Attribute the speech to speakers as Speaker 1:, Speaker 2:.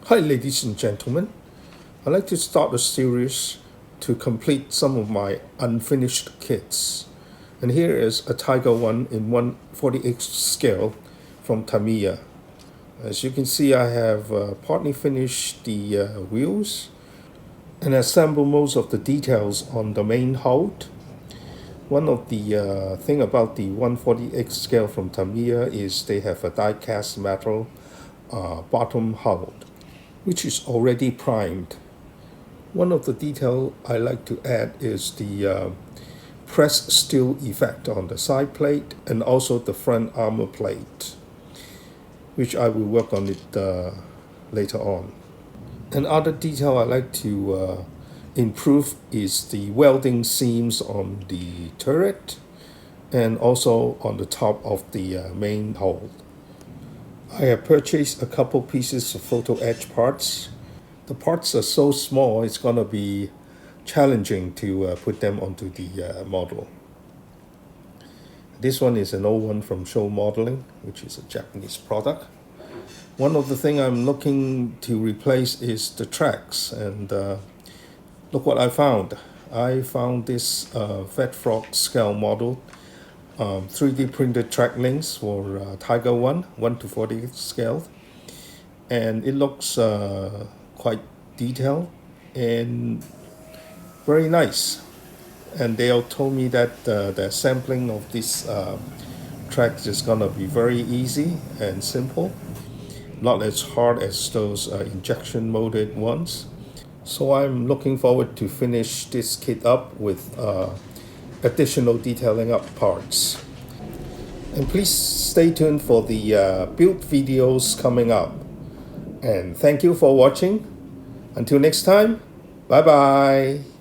Speaker 1: Hi ladies and gentlemen, I'd like to start a series to complete some of my unfinished kits. And here is a Tiger 1 in 1/48 scale from Tamiya. As you can see, I have partly finished the wheels and assembled most of the details on the main hold. One of the thing about the 1/48 scale from Tamiya is they have a die-cast metal bottom hold, which is already primed. One of the detail I like to add is the pressed steel effect on the side plate and also the front armor plate, which I will work on it later on. Another detail I like to improve is the welding seams on the turret and also on the top of the main hull. I have purchased a couple pieces of photo etch parts. The parts are so small, it's gonna be challenging to put them onto the model. This one is an old one from Show Modeling, which is a Japanese product. One of the things I'm looking to replace is the tracks, and look what I found. I found this Fat Frog scale model, 3D printed track links for Tiger 1, 1/48 scale, and it looks quite detailed and very nice. And they all told me that the sampling of this tracks is gonna be very easy and simple, not as hard as those injection molded ones. So I'm looking forward to finish this kit up with additional detailing up parts. And please stay tuned for the build videos coming up. And thank you for watching. Until next time, bye bye.